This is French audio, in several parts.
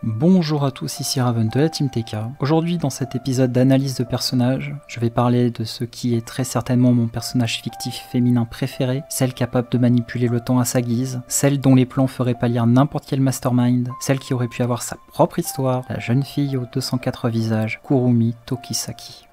Bonjour à tous, ici Raven de la Team TK. Aujourd'hui, dans cet épisode d'analyse de personnages, je vais parler de ce qui est très certainement mon personnage fictif féminin préféré, celle capable de manipuler le temps à sa guise, celle dont les plans feraient pâlir n'importe quel mastermind, celle qui aurait pu avoir sa propre histoire, la jeune fille aux 204 visages, Kurumi Tokisaki.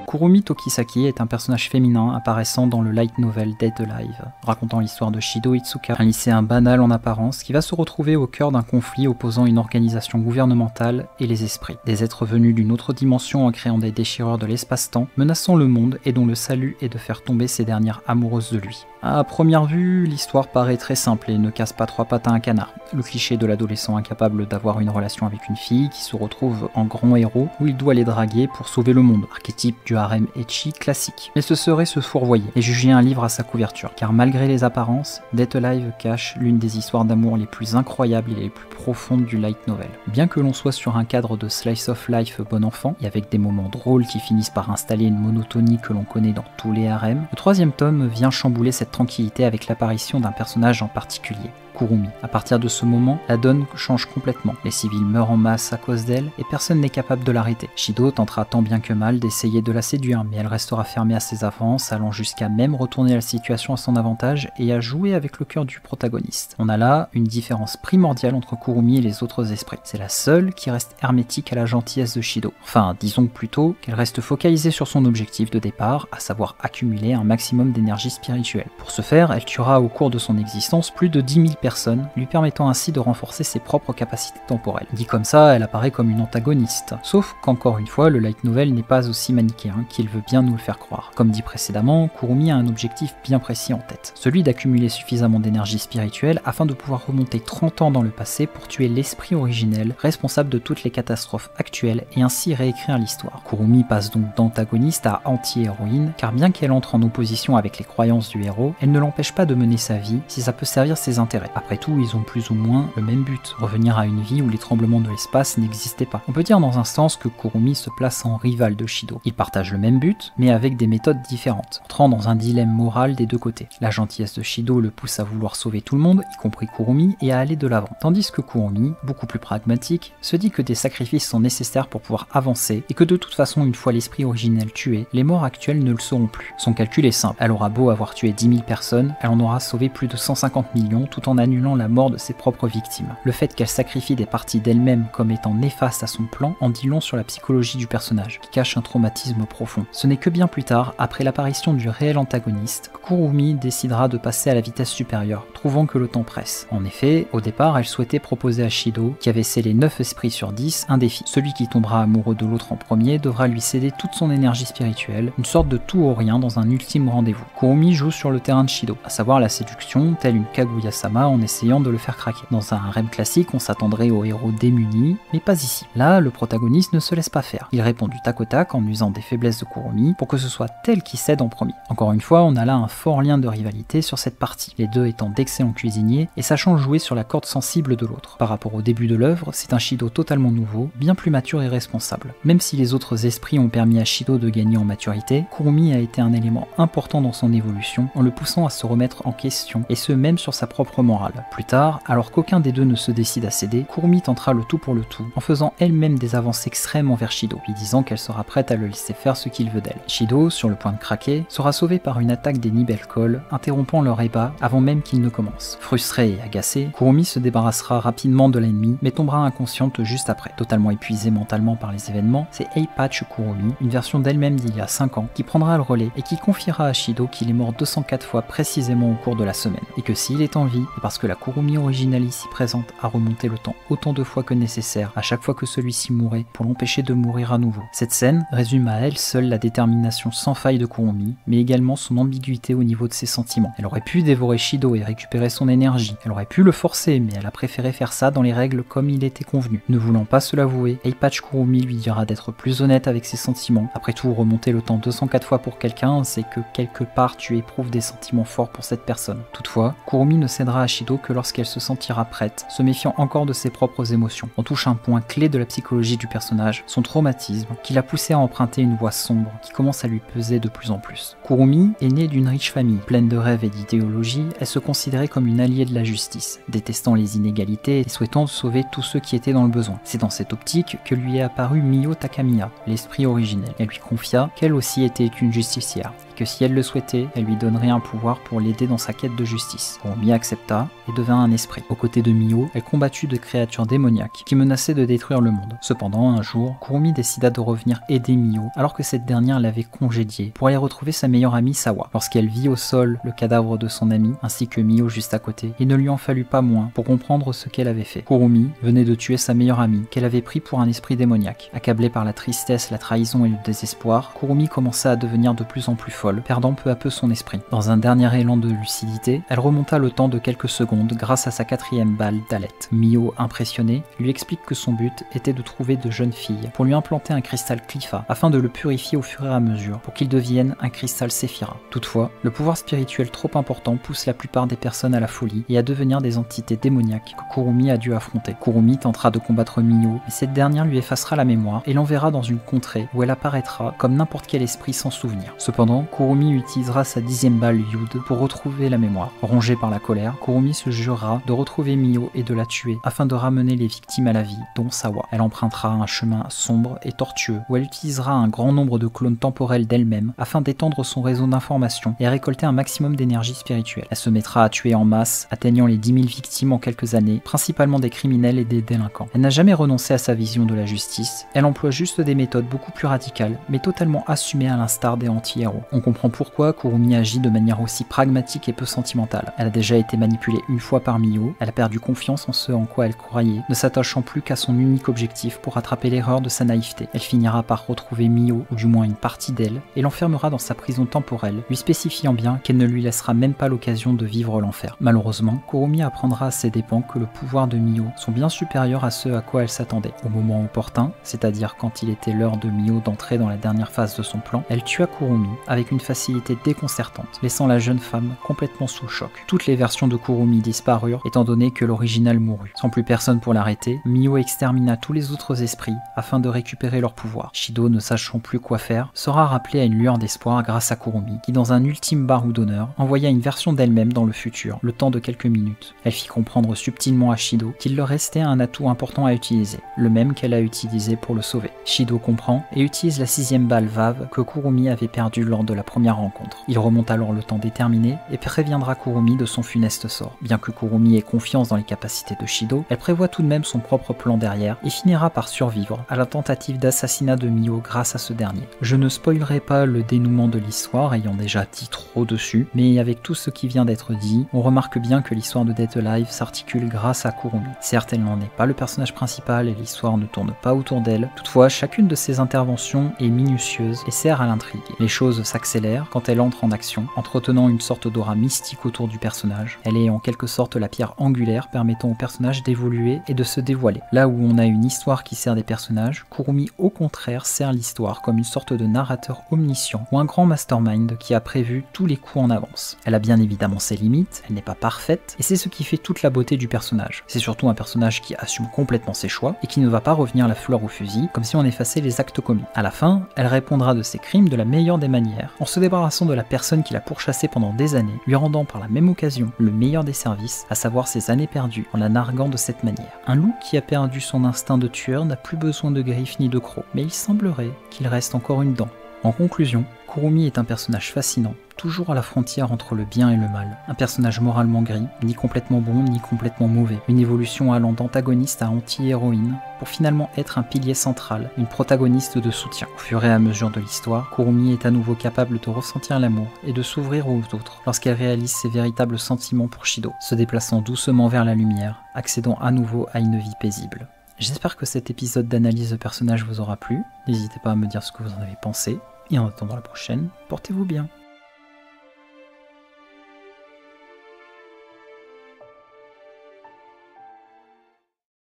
Kurumi Tokisaki est un personnage féminin apparaissant dans le light novel Dead Alive, racontant l'histoire de Shido Itsuka, un lycéen banal en apparence qui va se retrouver au cœur d'un conflit opposant une organisation gouvernementale et les esprits. Des êtres venus d'une autre dimension en créant des déchireurs de l'espace-temps, menaçant le monde et dont le salut est de faire tomber ces dernières amoureuses de lui. À première vue, l'histoire paraît très simple et ne casse pas trois pattes à un canard. Le cliché de l'adolescent incapable d'avoir une relation avec une fille qui se retrouve en grand héros où il doit les draguer pour sauver le monde, archétype du harem ecchi classique. Mais ce serait se fourvoyer et juger un livre à sa couverture, car malgré les apparences, Dead Alive cache l'une des histoires d'amour les plus incroyables et les plus profondes du light novel. Bien que l'on soit sur un cadre de slice of life bon enfant, et avec des moments drôles qui finissent par installer une monotonie que l'on connaît dans tous les harems, le troisième tome vient chambouler cette tranquillité avec l'apparition d'un personnage en particulier, Kurumi. À partir de ce moment, la donne change complètement. Les civils meurent en masse à cause d'elle et personne n'est capable de l'arrêter. Shido tentera tant bien que mal d'essayer de la séduire, mais elle restera fermée à ses avances, allant jusqu'à même retourner la situation à son avantage et à jouer avec le cœur du protagoniste. On a là une différence primordiale entre Kurumi et les autres esprits. C'est la seule qui reste hermétique à la gentillesse de Shido. Enfin, disons plutôt qu'elle reste focalisée sur son objectif de départ, à savoir accumuler un maximum d'énergie spirituelle. Pour ce faire, elle tuera au cours de son existence plus de 10 000 personnes, lui permettant ainsi de renforcer ses propres capacités temporelles. Dit comme ça, elle apparaît comme une antagoniste. Sauf qu'encore une fois, le light novel n'est pas aussi manichéen qu'il veut bien nous le faire croire. Comme dit précédemment, Kurumi a un objectif bien précis en tête, celui d'accumuler suffisamment d'énergie spirituelle afin de pouvoir remonter 30 ans dans le passé pour tuer l'esprit originel, responsable de toutes les catastrophes actuelles et ainsi réécrire l'histoire. Kurumi passe donc d'antagoniste à anti-héroïne, car bien qu'elle entre en opposition avec les croyances du héros, elle ne l'empêche pas de mener sa vie si ça peut servir ses intérêts. Après tout, ils ont plus ou moins le même but, revenir à une vie où les tremblements de l'espace n'existaient pas. On peut dire dans un sens que Kurumi se place en rival de Shido. Ils partagent le même but, mais avec des méthodes différentes, entrant dans un dilemme moral des deux côtés. La gentillesse de Shido le pousse à vouloir sauver tout le monde, y compris Kurumi, et à aller de l'avant. Tandis que Kurumi, beaucoup plus pragmatique, se dit que des sacrifices sont nécessaires pour pouvoir avancer, et que de toute façon, une fois l'esprit originel tué, les morts actuelles ne le seront plus. Son calcul est simple, elle aura beau avoir tué 10 000 personnes, elle en aura sauvé plus de 150 millions, tout en annulant la mort de ses propres victimes. Le fait qu'elle sacrifie des parties d'elle-même comme étant néfastes à son plan en dit long sur la psychologie du personnage, qui cache un traumatisme profond. Ce n'est que bien plus tard, après l'apparition du réel antagoniste, que Kurumi décidera de passer à la vitesse supérieure, trouvant que le temps presse. En effet, au départ, elle souhaitait proposer à Shido, qui avait scellé 9 esprits sur 10, un défi. Celui qui tombera amoureux de l'autre en premier devra lui céder toute son énergie spirituelle, une sorte de tout ou rien dans un ultime rendez-vous. Kurumi joue sur le terrain de Shido, à savoir la séduction, telle une Kaguya-sama en essayant de le faire craquer. Dans un harem classique, on s'attendrait au héros démuni, mais pas ici. Là, le protagoniste ne se laisse pas faire. Il répond du tac au tac en usant des faiblesses de Kurumi pour que ce soit elle qui cède en premier. Encore une fois, on a là un fort lien de rivalité sur cette partie, les deux étant d'excellents cuisiniers et sachant jouer sur la corde sensible de l'autre. Par rapport au début de l'œuvre, c'est un Shido totalement nouveau, bien plus mature et responsable. Même si les autres esprits ont permis à Shido de gagner en maturité, Kurumi a été un élément important dans son évolution en le poussant à se remettre en question, et ce même sur sa propre morale. Plus tard, alors qu'aucun des deux ne se décide à céder, Kurumi tentera le tout pour le tout, en faisant elle-même des avances extrêmes envers Shido, lui disant qu'elle sera prête à le laisser faire ce qu'il veut d'elle. Shido, sur le point de craquer, sera sauvé par une attaque des Nibelcall, interrompant leur ébat avant même qu'il ne commence. Frustrée et agacée, Kurumi se débarrassera rapidement de l'ennemi, mais tombera inconsciente juste après. Totalement épuisée mentalement par les événements, c'est Eipatch Kurumi, une version d'elle-même d'il y a 5 ans, qui prendra le relais et qui confiera à Shido qu'il est mort 204 fois précisément au cours de la semaine, et que s'il est en vie, c'est parce que la Kurumi originale ici présente a remonté le temps autant de fois que nécessaire, à chaque fois que celui-ci mourait, pour l'empêcher de mourir à nouveau. Cette scène résume à elle seule la détermination sans faille de Kurumi, mais également son ambiguïté au niveau de ses sentiments. Elle aurait pu dévorer Shido et récupérer son énergie, elle aurait pu le forcer, mais elle a préféré faire ça dans les règles comme il était convenu. Ne voulant pas se l'avouer, Eipatch Kurumi lui dira d'être plus honnête avec ses sentiments. Après tout, remonter le temps 204 fois pour quelqu'un, c'est que quelque part tu éprouves des sentiments forts pour cette personne. Toutefois, Kurumi ne cédera à Shido Shido que lorsqu'elle se sentira prête, se méfiant encore de ses propres émotions. On touche un point clé de la psychologie du personnage, son traumatisme, qui l'a poussé à emprunter une voie sombre qui commence à lui peser de plus en plus. Kurumi est née d'une riche famille, pleine de rêves et d'idéologie. Elle se considérait comme une alliée de la justice, détestant les inégalités et souhaitant sauver tous ceux qui étaient dans le besoin. C'est dans cette optique que lui est apparu Mio Takamiya, l'esprit originel. Elle lui confia qu'elle aussi était une justicière, et que si elle le souhaitait, elle lui donnerait un pouvoir pour l'aider dans sa quête de justice. Kurumi accepta et devint un esprit. Aux côtés de Mio, elle combattit de créatures démoniaques qui menaçaient de détruire le monde. Cependant, un jour, Kurumi décida de revenir aider Mio alors que cette dernière l'avait congédiée pour aller retrouver sa meilleure amie Sawa. Lorsqu'elle vit au sol le cadavre de son ami ainsi que Mio juste à côté, il ne lui en fallut pas moins pour comprendre ce qu'elle avait fait. Kurumi venait de tuer sa meilleure amie qu'elle avait pris pour un esprit démoniaque. Accablée par la tristesse, la trahison et le désespoir, Kurumi commença à devenir de plus en plus folle, perdant peu à peu son esprit. Dans un dernier élan de lucidité, elle remonta le temps de quelques secondes grâce à sa 4e balle d'Alette. Mio, impressionné, lui explique que son but était de trouver de jeunes filles pour lui implanter un cristal Clifa afin de le purifier au fur et à mesure pour qu'il devienne un cristal Séphira. Toutefois, le pouvoir spirituel trop important pousse la plupart des personnes à la folie et à devenir des entités démoniaques que Kurumi a dû affronter. Kurumi tentera de combattre Mio, mais cette dernière lui effacera la mémoire et l'enverra dans une contrée où elle apparaîtra comme n'importe quel esprit sans souvenir. Cependant, Kurumi utilisera sa 10e balle Yud pour retrouver la mémoire. Rongé par la colère, Kurumi se jurera de retrouver Mio et de la tuer afin de ramener les victimes à la vie, dont Sawa. Elle empruntera un chemin sombre et tortueux où elle utilisera un grand nombre de clones temporels d'elle-même afin d'étendre son réseau d'informations et à récolter un maximum d'énergie spirituelle. Elle se mettra à tuer en masse, atteignant les 10 000 victimes en quelques années, principalement des criminels et des délinquants. Elle n'a jamais renoncé à sa vision de la justice, elle emploie juste des méthodes beaucoup plus radicales, mais totalement assumées à l'instar des anti-héros. On comprend pourquoi Kurumi agit de manière aussi pragmatique et peu sentimentale. Elle a déjà été manipulée une fois par Mio, elle a perdu confiance en ce en quoi elle croyait, ne s'attachant plus qu'à son unique objectif pour rattraper l'erreur de sa naïveté. Elle finira par retrouver Mio, ou du moins une partie d'elle, et l'enfermera dans sa prison temporelle, lui spécifiant bien qu'elle ne lui laissera même pas l'occasion de vivre l'enfer. Malheureusement, Kurumi apprendra à ses dépens que le pouvoir de Mio sont bien supérieurs à ceux à quoi elle s'attendait. Au moment opportun, c'est-à-dire quand il était l'heure de Mio d'entrer dans la dernière phase de son plan, elle tua Kurumi avec une facilité déconcertante, laissant la jeune femme complètement sous le choc. Toutes les versions de Kurumi disparurent étant donné que l'original mourut. Sans plus personne pour l'arrêter, Mio extermina tous les autres esprits afin de récupérer leur pouvoir. Shido, ne sachant plus quoi faire, sera rappelé à une lueur d'espoir grâce à Kurumi, qui dans un ultime barreau d'honneur, envoya une version d'elle-même dans le futur, le temps de quelques minutes. Elle fit comprendre subtilement à Shido qu'il leur restait un atout important à utiliser, le même qu'elle a utilisé pour le sauver. Shido comprend et utilise la 6e balle Vave que Kurumi avait perdue lors de la première rencontre. Il remonte alors le temps déterminé et préviendra Kurumi de son funeste sort. Bien que Kurumi ait confiance dans les capacités de Shido, elle prévoit tout de même son propre plan derrière et finira par survivre à la tentative d'assassinat de Mio grâce à ce dernier. Je ne spoilerai pas le dénouement de l'histoire, ayant déjà dit trop dessus, mais avec tout ce qui vient d'être dit, on remarque bien que l'histoire de Dead Alive s'articule grâce à Kurumi. Certes, elle n'en est pas le personnage principal et l'histoire ne tourne pas autour d'elle, toutefois chacune de ses interventions est minutieuse et sert à l'intrigue. Les choses s'accélèrent quand elle entre en action, entretenant une sorte d'aura mystique autour du personnage. Elle est en quelque sorte la pierre angulaire permettant au personnage d'évoluer et de se dévoiler. Là où on a une histoire qui sert des personnages, Kurumi au contraire sert l'histoire comme une sorte de narrateur omniscient ou un grand mastermind qui a prévu tous les coups en avance. Elle a bien évidemment ses limites, elle n'est pas parfaite, et c'est ce qui fait toute la beauté du personnage. C'est surtout un personnage qui assume complètement ses choix et qui ne va pas revenir la fleur au fusil comme si on effaçait les actes commis. À la fin, elle répondra de ses crimes de la meilleure des manières, en se débarrassant de la personne qui l'a pourchassée pendant des années, lui rendant par la même occasion le meilleur des services, à savoir ses années perdues, en la narguant de cette manière. Un loup qui a perdu son instinct de tueur n'a plus besoin de griffes ni de crocs, mais il semblerait qu'il reste encore une dent. En conclusion, Kurumi est un personnage fascinant, toujours à la frontière entre le bien et le mal. Un personnage moralement gris, ni complètement bon ni complètement mauvais. Une évolution allant d'antagoniste à anti-héroïne, pour finalement être un pilier central, une protagoniste de soutien. Au fur et à mesure de l'histoire, Kurumi est à nouveau capable de ressentir l'amour et de s'ouvrir aux autres lorsqu'elle réalise ses véritables sentiments pour Shido, se déplaçant doucement vers la lumière, accédant à nouveau à une vie paisible. J'espère que cet épisode d'analyse de personnage vous aura plu. N'hésitez pas à me dire ce que vous en avez pensé. Et en attendant la prochaine, portez-vous bien.